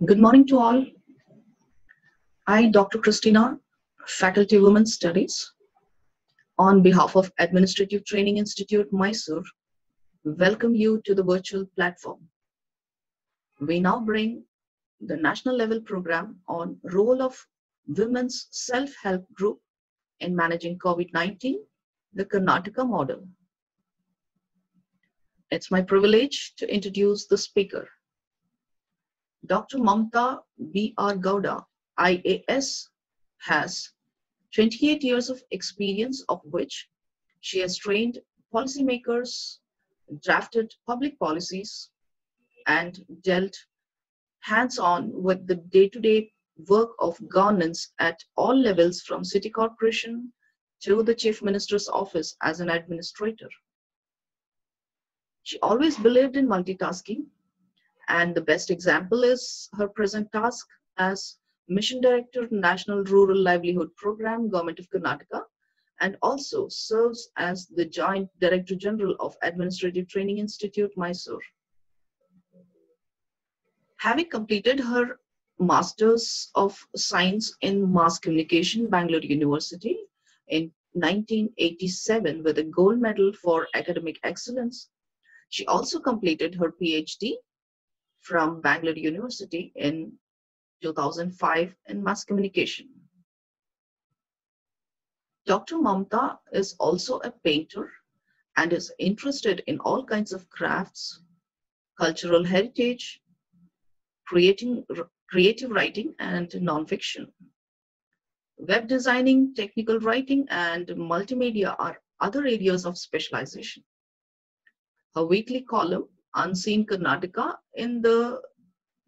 Good morning to all. I, Dr. Christina, Faculty of Women's Studies, on behalf of Administrative Training Institute, Mysore, welcome you to the virtual platform. We now bring the national level program on role of women's self-help group in managing COVID-19, the Karnataka model. It's my privilege to introduce the speaker, Dr. Mamta B.R. Gowda, IAS, has 28 years of experience, of which she has trained policymakers, drafted public policies, and dealt hands-on with the day-to-day work of governance at all levels, from city corporation to the chief minister's office as an administrator. She always believed in multitasking, and the best example is her present task as Mission Director, National Rural Livelihood Program, Government of Karnataka, and also serves as the Joint Director General of Administrative Training Institute, Mysore. Having completed her Masters of Science in Mass Communication, Bangalore University in 1987 with a gold medal for academic excellence, she also completed her PhD from Bangalore University in 2005 in mass communication. Dr. Mamta is also a painter and is interested in all kinds of crafts, cultural heritage, creative writing, and nonfiction. Web designing, technical writing, and multimedia are other areas of specialization. Her weekly column, Unseen Karnataka, in the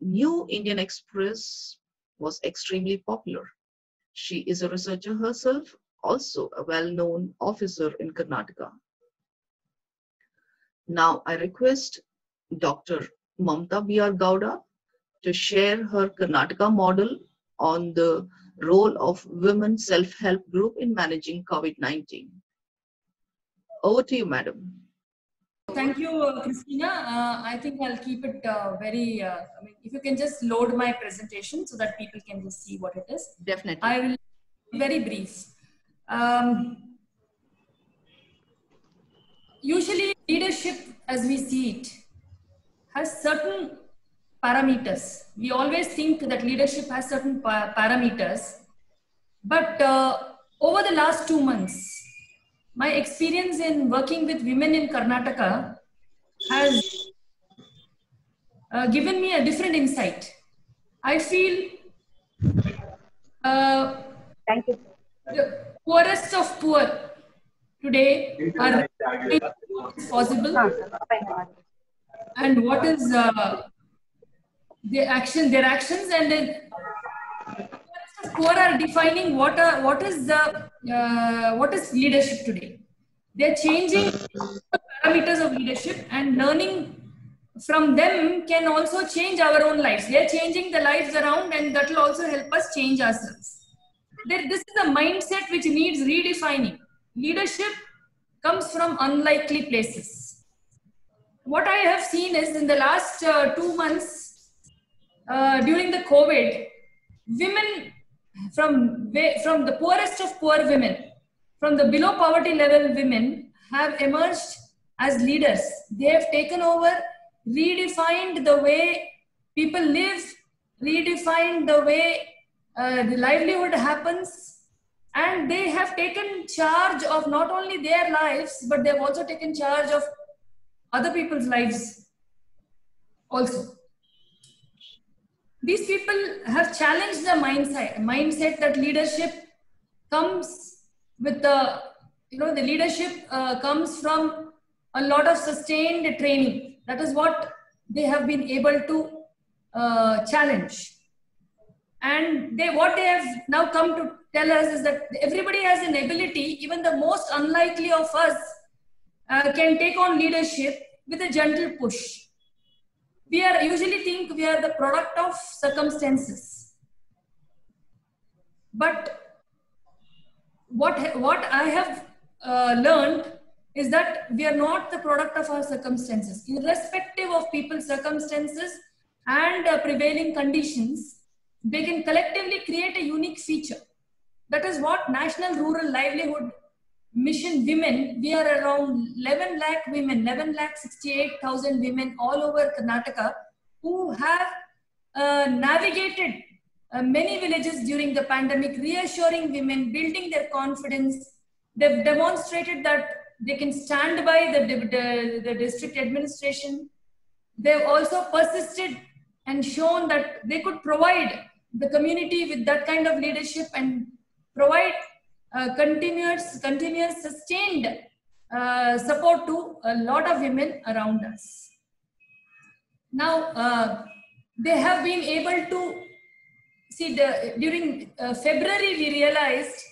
New Indian Express was extremely popular. She is a researcher herself, also a well-known officer in Karnataka. Now I request Dr. Mamta B.R. Gowda to share her Karnataka model on the role of women self-help group in managing COVID-19. Over to you, madam. Thank you, Christina. I think I'll keep it if you can just load my presentation so that people can just see what it is. Definitely. I will be very brief. Usually leadership, as we see it, has certain parameters. We always think that leadership has certain parameters. But over the last 2 months, my experience in working with women in Karnataka has given me a different insight. I feel Thank you. the poorest of poor today are possible, and what is their actions, and then poor are defining what is leadership today. They're changing the parameters of leadership, and learning from them can also change our own lives. They're changing the lives around, and that will also help us change ourselves. This is a mindset which needs redefining. Leadership comes from unlikely places. What I have seen is in the last 2 months during the COVID, women from the poorest of poor women, from the below poverty level women, have emerged as leaders. They have taken over, redefined the way people live, redefined the way the livelihood happens, and they have taken charge of not only their lives, but they have also taken charge of other people's lives also. These people have challenged the mindset that leadership comes with the leadership comes from a lot of sustained training. That is what they have been able to challenge. And what they have now come to tell us is that everybody has an ability, even the most unlikely of us can take on leadership with a gentle push. We usually think we are the product of circumstances. But what I have learned is that we are not the product of our circumstances. Irrespective of people's circumstances, and prevailing conditions, they can collectively create a unique feature. That is what National Rural Livelihood Mission Women, we are around 11 lakh women, 11 lakh 68,000 women all over Karnataka who have navigated many villages during the pandemic, reassuring women, building their confidence. They've demonstrated that they can stand by the district administration. They've also persisted and shown that they could provide the community with that kind of leadership and provide continuous sustained support to a lot of women around us. Now, they have been able to see during February, we realized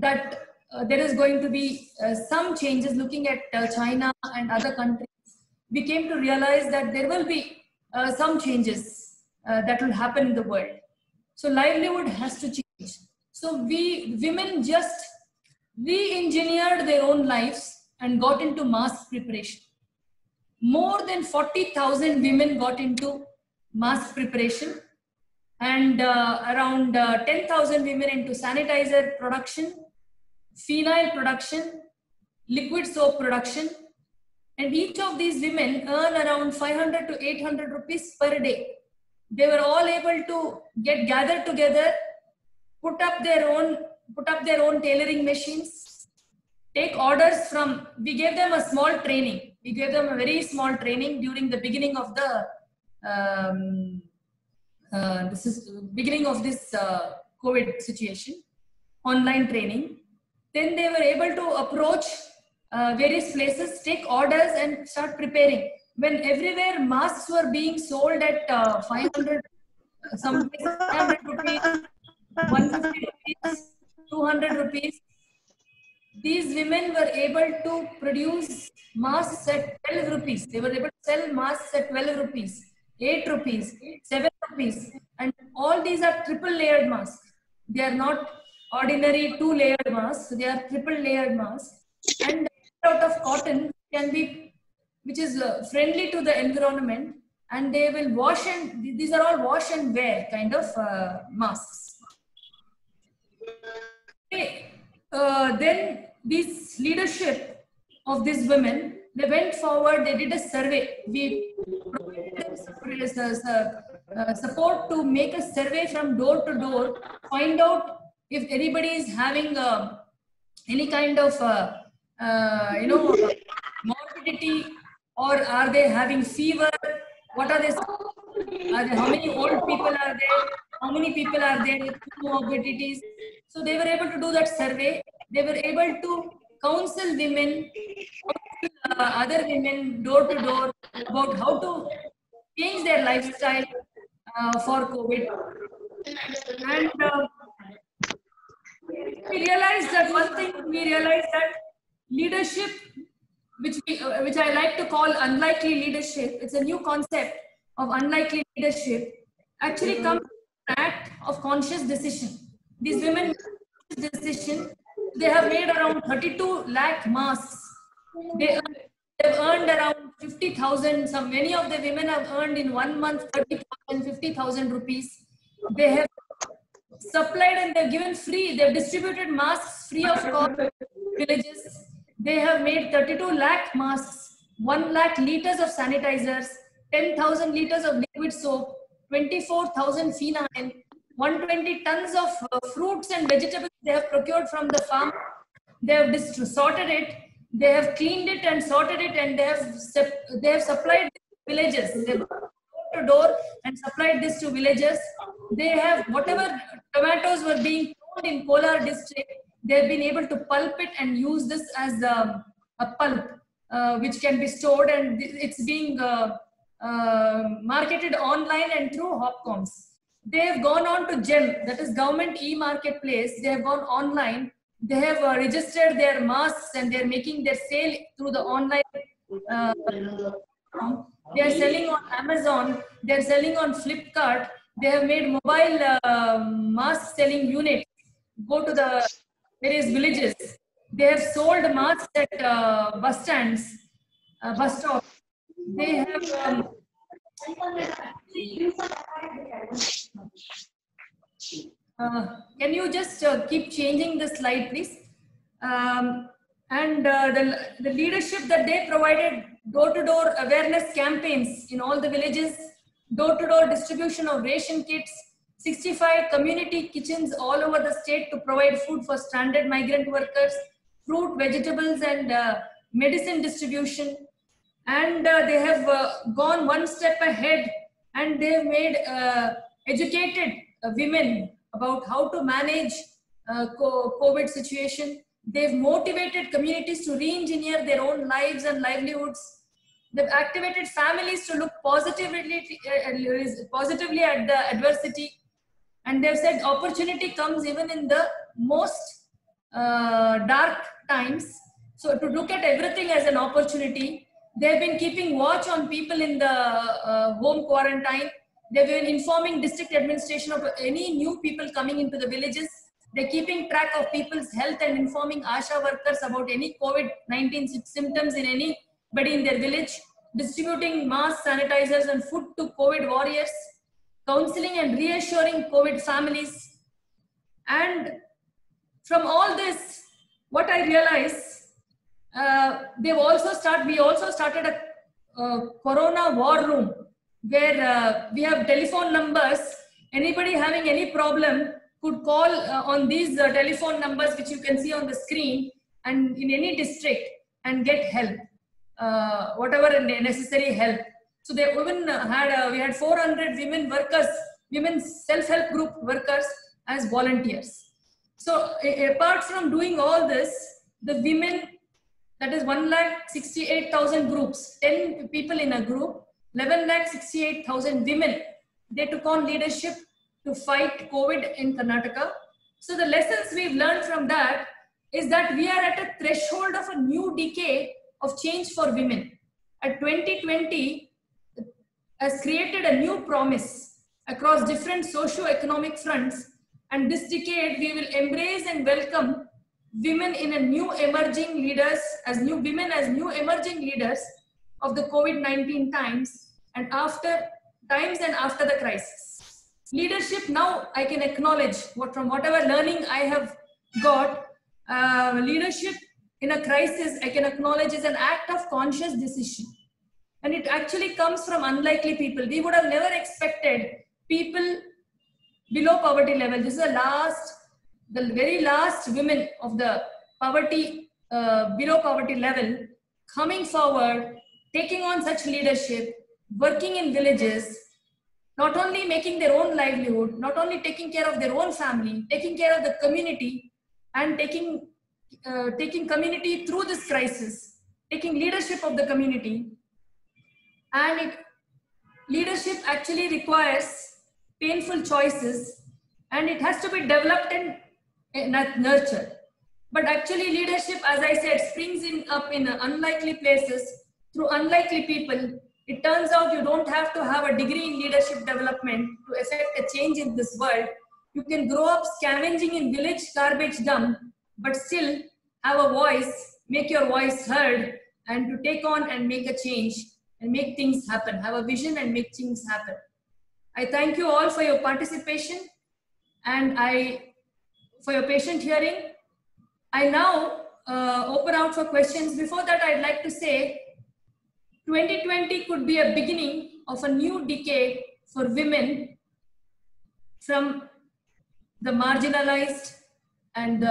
that there is going to be some changes. Looking at China and other countries, we came to realize that there will be some changes that will happen in the world. So livelihood has to change. So we women just re-engineered their own lives and got into mask preparation. More than 40,000 women got into mask preparation, and around 10,000 women into sanitizer production, phenol production, liquid soap production. And each of these women earn around 500 to 800 rupees per day. They were all able to get gathered together, put up their own tailoring machines, take orders from, we gave them a small training. We gave them a very small training during the beginning of the, beginning of this COVID situation, online training. Then they were able to approach various places, take orders and start preparing. When everywhere masks were being sold at 500, some 500 rupees, 150 rupees, 200 rupees, these women were able to produce masks at 12 rupees. They were able to sell masks at 12 rupees, 8 rupees, 7 rupees. And all these are triple layered masks. They are not ordinary 2 layered masks. They are triple layered masks. And out of cotton can be, which is friendly to the environment, and they will wash, and these are all wash and wear kind of masks. Okay. Then this leadership of these women, they went forward, they did a survey. We provided support to make a survey from door to door, find out if anybody is having any kind of morbidity, or are they having fever, what are they, how many old people are there, how many people are there with comorbidities. So they were able to do that survey. They were able to counsel women, other women door to door about how to change their lifestyle for COVID. And we realized that one thing, leadership, which I like to call unlikely leadership, it's a new concept of unlikely leadership, actually comes from an act of conscious decision. These women decision, they have made around 32 lakh masks. They have earned around 50,000. Many of the women have earned in 1 month 30,000, 50,000 rupees. They have supplied and they've given free. They've distributed masks free of cost to villages. They have made 32 lakh masks, 1 lakh liters of sanitizers, 10,000 liters of liquid soap, 24,000 phenol, 120 tons of fruits and vegetables they have procured from the farm. They have sorted it, they have cleaned it and sorted it, and they have supplied villages. They have gone to door and supplied this to villages. They have, whatever tomatoes were being grown in Kolar district, they have been able to pulp it and use this as a pulp, which can be stored, and it's being marketed online and through Hopcoms. They have gone on to GEM, that is Government E-Marketplace. They have gone online. They have registered their masks and they are making their sale through the online. They are selling on Amazon. They are selling on Flipkart. They have made mobile mask selling units. Go to the various villages. They have sold masks at bus stands, bus stops. They have Can you just keep changing the slide, please? The leadership that they provided, door-to-door awareness campaigns in all the villages, door-to-door distribution of ration kits, 65 community kitchens all over the state to provide food for stranded migrant workers, fruit, vegetables, and medicine distribution. And they have gone one step ahead, and they have made educated women about how to manage COVID situation. They've motivated communities to re-engineer their own lives and livelihoods. They've activated families to look positively at the adversity. And they've said opportunity comes even in the most dark times. So to look at everything as an opportunity. They've been keeping watch on people in the home quarantine. They've been informing district administration of any new people coming into the villages. They're keeping track of people's health and informing ASHA workers about any COVID-19 symptoms in anybody in their village. Distributing masks, sanitizers, and food to COVID warriors. Counseling and reassuring COVID families. And from all this, what I realize, we also started a Corona war room where we have telephone numbers. Anybody having any problem could call on these telephone numbers, which you can see on the screen, and in any district, and get help, whatever necessary help. So they even had, we had 400 women workers, women self-help group workers as volunteers. So apart from doing all this, the women, that is 1,68,000 groups, 10 people in a group, 11,68,000 women. They took on leadership to fight COVID in Karnataka. So the lessons we've learned from that is that we are at a threshold of a new decade of change for women. At 2020 has created a new promise across different socio-economic fronts. And this decade, we will embrace and welcome women in a new emerging leaders, as new women as new emerging leaders of the COVID-19 times and after the crisis. Leadership now I can acknowledge from whatever learning I have got, leadership in a crisis I can acknowledge is an act of conscious decision. And it actually comes from unlikely people. We would have never expected people below poverty level. This is the very last women of the poverty, below poverty level, coming forward, taking on such leadership, working in villages, not only making their own livelihood, not only taking care of their own family, taking care of the community, and taking community through this crisis, taking leadership of the community. And leadership actually requires painful choices, and it has to be developed and nurtured. But actually leadership, as I said, springs up in unlikely places through unlikely people. It turns out you don't have to have a degree in leadership development to effect a change in this world. You can grow up scavenging in village garbage dump, but still have a voice, make your voice heard, and to take on and make a change and make things happen, have a vision and make things happen. I thank you all for your participation and for your patient hearing. I now open out for questions. Before that, I'd like to say 2020 could be a beginning of a new decade for women from the marginalized and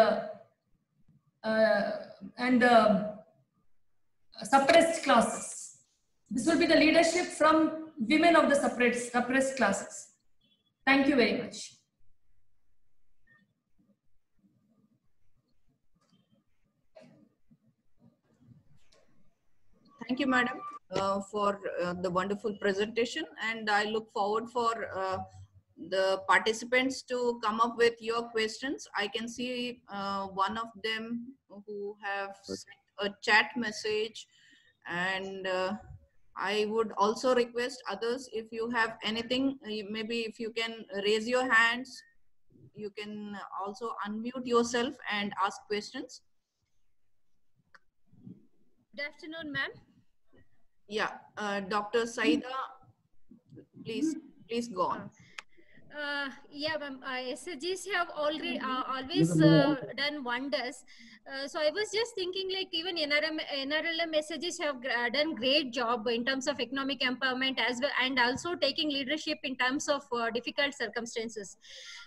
suppressed classes. This will be the leadership from women of the suppressed classes. Thank you very much. Thank you, madam, for the wonderful presentation, and I look forward for the participants to come up with your questions. I can see one of them who have sent a chat message, and I would also request others, if you have anything, maybe if you can raise your hands, you can also unmute yourself and ask questions. Good afternoon, ma'am. Yeah, Dr. Saida Please go on. Yeah, ma'am. SSGs have already always done wonders. So I was just thinking, like even NRLM SSGs have done great job in terms of economic empowerment as well, and also taking leadership in terms of difficult circumstances.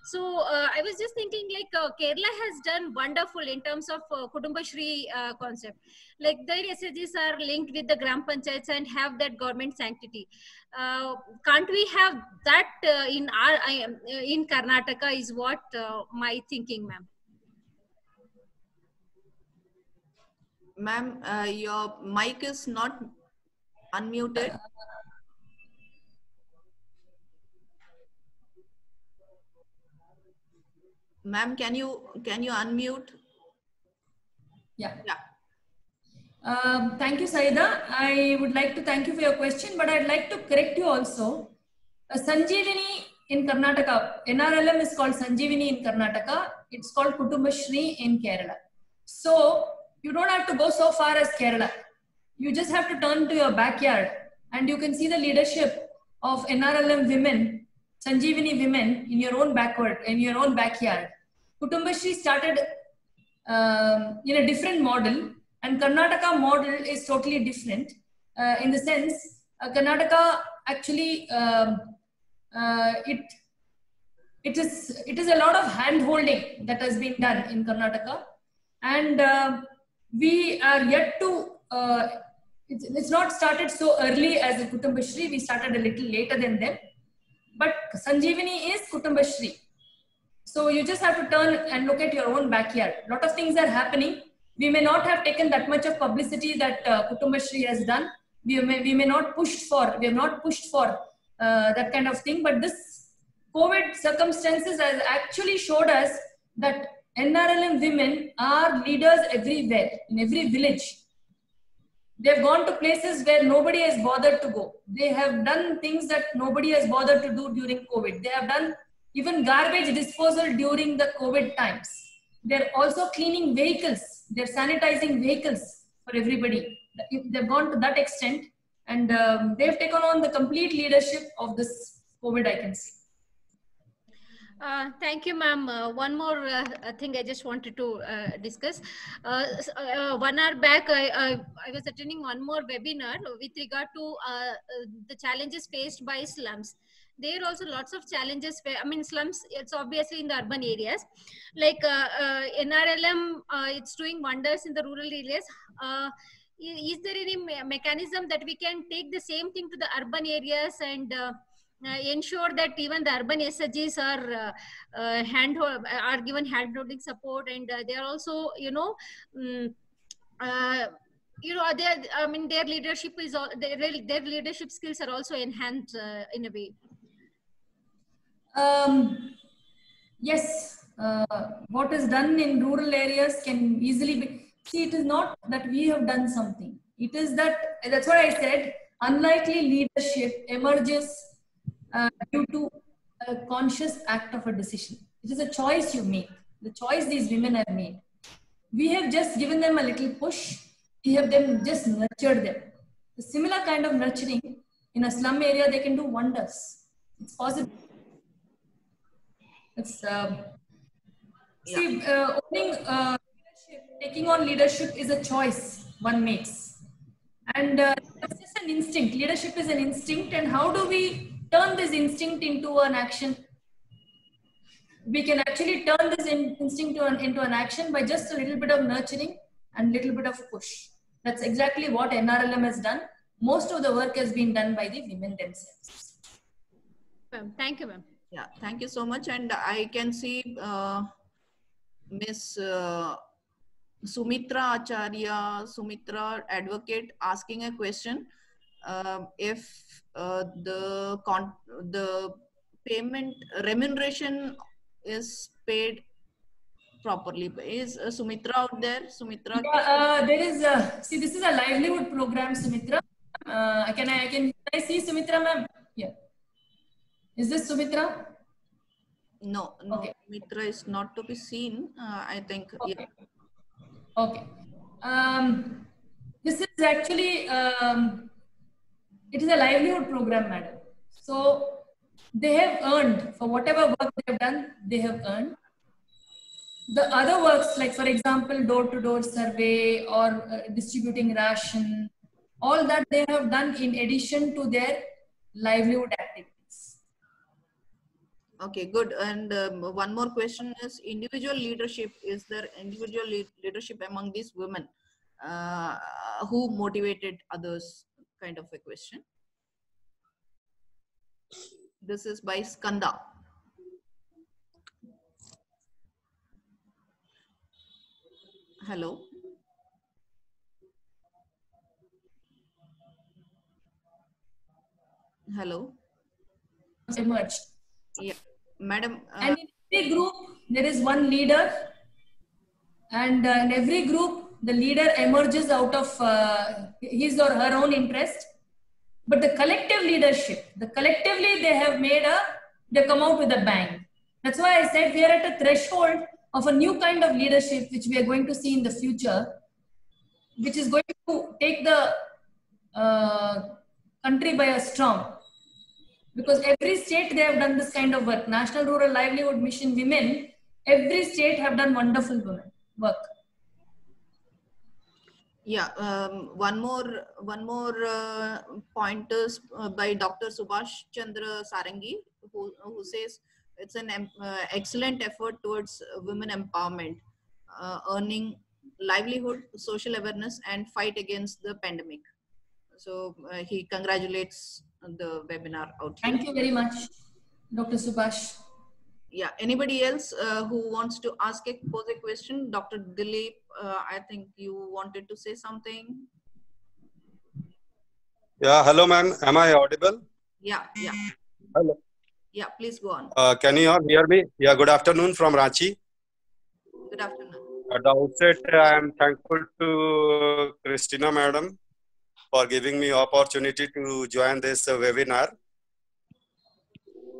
So I was just thinking, like Kerala has done wonderful in terms of Kudumbashri concept. Like their SSGs are linked with the Gram Panchayats and have that government sanctity. Can't we have that in Karnataka is what my thinking, ma'am. Ma'am, your mic is not unmuted. Ma'am, can you unmute? Yeah. Thank you, Saida. I would like to thank you for your question, but I'd like to correct you also. Sanjeevani in Karnataka, NRLM is called Sanjeevani in Karnataka. It's called Kudumbashri in Kerala. So you don't have to go so far as Kerala. You just have to turn to your backyard and you can see the leadership of NRLM women, Sanjeevani women in your own backyard. Kudumbashri started in a different model, and Karnataka model is totally different in the sense Karnataka actually it is a lot of hand holding that has been done in Karnataka, and we are yet to it's not started so early as the Kudumbashri. We started a little later than them, but Sanjeevani is Kudumbashri. So you just have to turn and look at your own backyard. A lot of things are happening. We may not have taken that much of publicity that Kudumbashri has done. We have not pushed for that kind of thing. But this COVID circumstances has actually showed us that NRLM women are leaders everywhere, in every village. They've gone to places where nobody has bothered to go. They have done things that nobody has bothered to do during COVID. They have done even garbage disposal during the COVID times. They're also cleaning vehicles. They're sanitizing vehicles for everybody. They've gone to that extent, and they've taken on the complete leadership of this COVID, I can see. Thank you, ma'am. One more thing I just wanted to discuss. 1 hour back, I was attending one more webinar with regard to the challenges faced by slums. There are also lots of challenges. I mean, slums, it's obviously in the urban areas. Like NRLM, it's doing wonders in the rural areas. Is there any mechanism that we can take the same thing to the urban areas and ensure that even the urban SSGs are given hand-holding support, and they are also, their leadership is their leadership skills are also enhanced in a way. Yes, what is done in rural areas can easily be. See, it is not that we have done something. It is that's what I said. Unlikely leadership emerges due to a conscious act of a decision. It is a choice you make. The choice these women have made. We have just given them a little push. We have just nurtured them. The similar kind of nurturing in a slum area, they can do wonders. It's possible. It's taking on leadership is a choice one makes, and it's just an instinct. Leadership is an instinct, and how do we turn this instinct into an action? We can actually turn this instinct into an action by just a little bit of nurturing and little bit of push. That's exactly what NRLM has done. Most of the work has been done by the women themselves. Thank you, ma'am. Yeah, thank you so much. And I can see Miss Sumitra Acharya, Sumitra advocate, asking a question. If the payment remuneration is paid properly. Is Sumitra out there? Sumitra? Yeah, there is see, this is a livelihood program, Sumitra. Can I see Sumitra, ma'am? Yeah. Is this Sumitra? No, okay. Sumitra is not to be seen. I think. Okay. Yeah. Okay. This is actually it is a livelihood program, madam. So they have earned for whatever work they have done, they have earned. The other works, like for example, door-to-door survey or distributing ration, all that they have done in addition to their livelihood activities. Okay, good. And one more question is individual leadership. Is there individual leadership among these women who motivated others? Kind of a question. This is by Skanda. Hello. Hello. Emerged. Yeah, madam. And in every group, there is one leader. And in every group, the leader emerges out of his or her own interest. But the collective leadership, collectively they have they come out with a bang. That's why I said we are at a threshold of a new kind of leadership, which we are going to see in the future, which is going to take the country by a storm. Because every state they have done this kind of work. National Rural Livelihood Mission Women, every state have done wonderful work. Yeah, one more point is by Dr. Subhash Chandra Sarangi, who says it's an excellent effort towards women empowerment, earning livelihood, social awareness, and fight against the pandemic. So he congratulates the webinar out here. Thank you very much, Dr. Subhash. Yeah, anybody else who wants to pose a question? Dr. Dilip, I think you wanted to say something. Yeah, hello ma'am, am I audible? Yeah. Hello. Yeah, please go on. Can you all hear me? Yeah, good afternoon from Ranchi. Good afternoon. At the outset, I am thankful to Christina madam for giving me opportunity to join this webinar.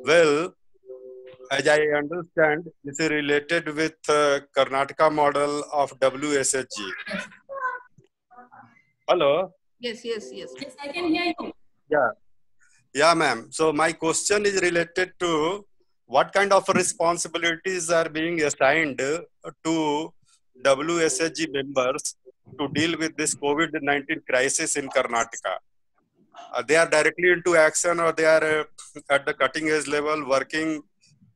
Well, as I understand, this is related with Karnataka model of WSHG. Hello? Yes. Yes, I can hear you. Yeah, ma'am. So my question is related to what kind of responsibilities are being assigned to WSHG members to deal with this COVID-19 crisis in Karnataka. They are directly into action, or they are at the cutting edge level working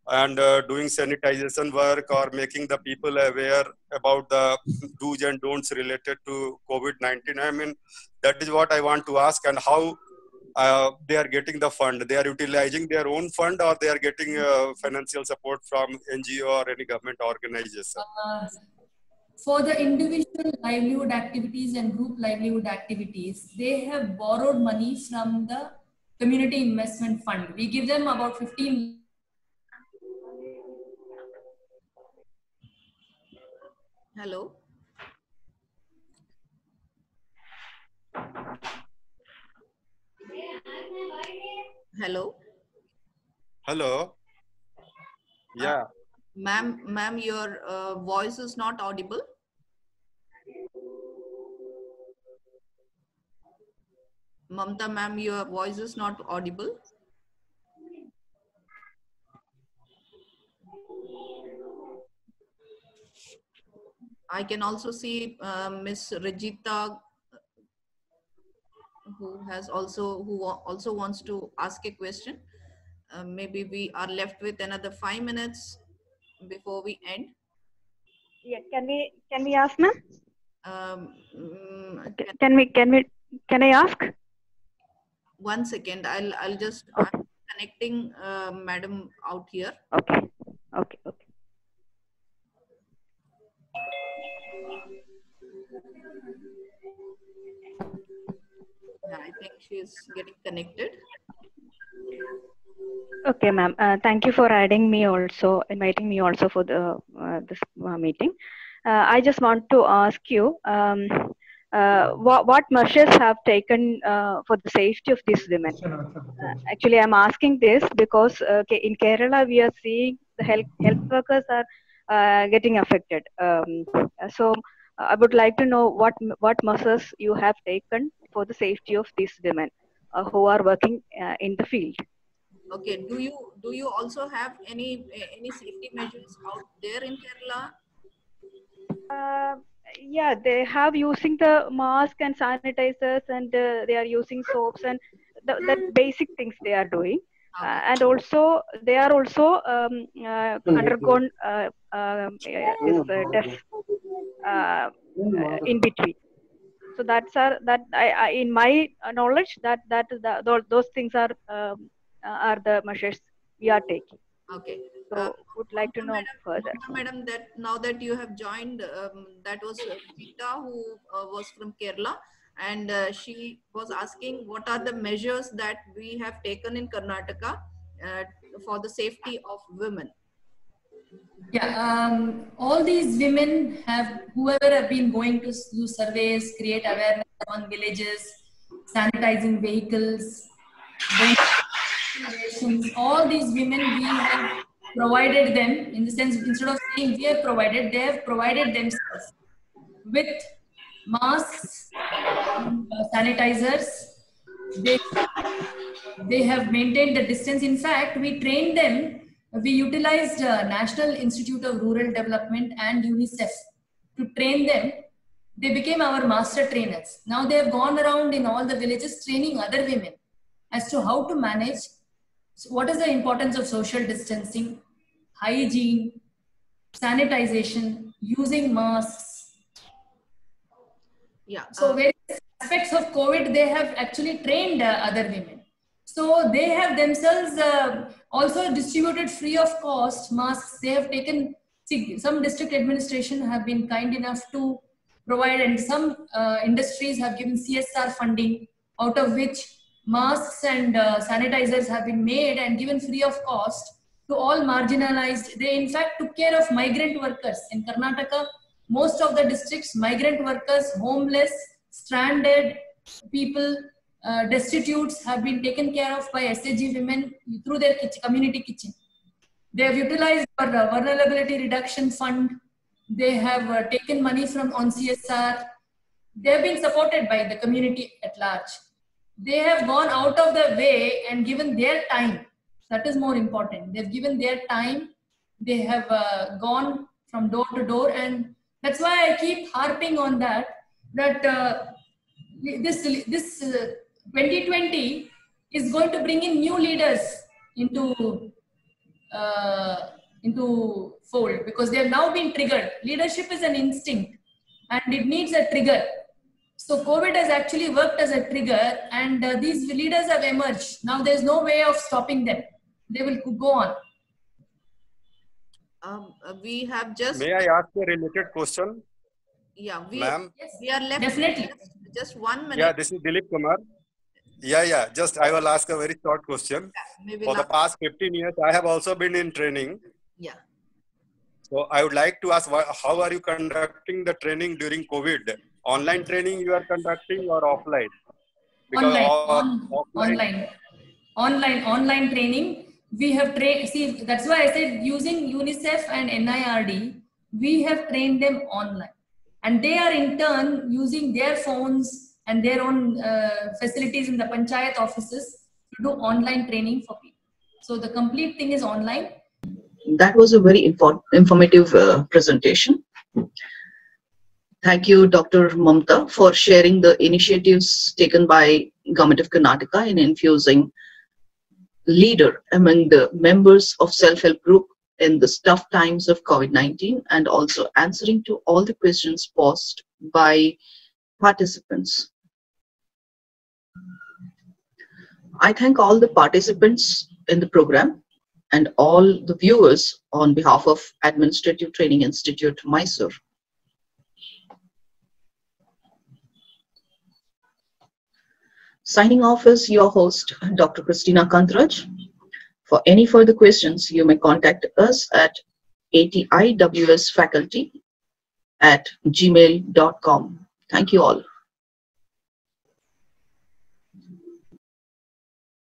and doing sanitization work, or making the people aware about the do's and don'ts related to COVID-19. I mean, that is what I want to ask, and how they are getting the fund. They are utilizing their own fund, or they are getting financial support from NGO or any government organization. For the individual livelihood activities and group livelihood activities, they have borrowed money from the community investment fund. We give them about 15. Hello. Hello. Yeah. Ma'am, your voice is not audible. Mamta ma'am, your voice is not audible. I can also see Miss Regita, who also wants to ask a question. Maybe we are left with another 5 minutes before we end. Yeah, can we ask, ma'am? Can I ask? 1 second. I'm connecting madam out here. Okay. Yeah, I think she is getting connected. Okay, ma'am. Thank you for inviting me also for the this meeting. I just want to ask you what measures have taken for the safety of these women. Actually, I'm asking this because in Kerala we are seeing the health workers are getting affected. So I would like to know what measures you have taken for the safety of these women who are working in the field. Okay. Do you also have any safety measures out there in Kerala? Yeah, they have using the mask and sanitizers, and they are using soaps and that basic things they are doing. And also they are also undergone this test in between. So that I in my knowledge that is those things are the measures we are taking. Okay. So would like to know further. Madam, that now that you have joined, that was Vita who was from Kerala, and she was asking what are the measures that we have taken in Karnataka for the safety of women. Yeah, all these women whoever have been going to do surveys, create awareness among villages, sanitizing vehicles, all these women we have provided them, in the sense, instead of saying we have provided, they have provided themselves with masks, sanitizers. They have maintained the distance. In fact, we trained them. We utilized National Institute of Rural Development and UNICEF to train them. They became our master trainers. Now they have gone around in all the villages training other women as to how to manage. So what is the importance of social distancing, hygiene, sanitization, using masks. Yeah. So various aspects of COVID, they have actually trained other women. So they have themselves also distributed free of cost masks. They have taken, some district administration have been kind enough to provide, and some industries have given CSR funding, out of which masks and sanitizers have been made and given free of cost to all marginalized. They in fact took care of migrant workers. In Karnataka, most of the districts, migrant workers, homeless, stranded people, destitutes have been taken care of by SHG women through their community kitchen. They have utilized our vulnerability reduction fund. They have taken money on CSR. They have been supported by the community at large. They have gone out of the way and given their time. That is more important. They've given their time. They have gone from door to door, and that's why I keep harping on that. This 2020 is going to bring in new leaders into fold, because they have now been triggered. Leadership is an instinct and it needs a trigger. So COVID has actually worked as a trigger, and these leaders have emerged. Now there's no way of stopping them. They will go on. We have just... May I ask a related question? Yeah, we Ma'am? We are left definitely. Just 1 minute. Yeah, this is Dilip Kumar. Yeah. Just I will ask a very short question. Maybe For the past 15 years, I have also been in training. Yeah. So I would like to ask, how are you conducting the training during COVID? Online training you are conducting or offline? Because online training. We have trained, see, that's why I said using UNICEF and NIRD, we have trained them online. And they are in turn using their phones and their own facilities in the panchayat offices to do online training for people. So the complete thing is online. That was a very informative presentation. Thank you, Dr. Mamta, for sharing the initiatives taken by Government of Karnataka in infusing leader among the members of self-help group in the tough times of COVID-19, and also answering to all the questions posed by participants. I thank all the participants in the program and all the viewers on behalf of Administrative Training Institute, Mysore. Signing off is your host, Dr. Christina Kantraj. For any further questions, you may contact us at atiwsfaculty@gmail.com. Thank you all.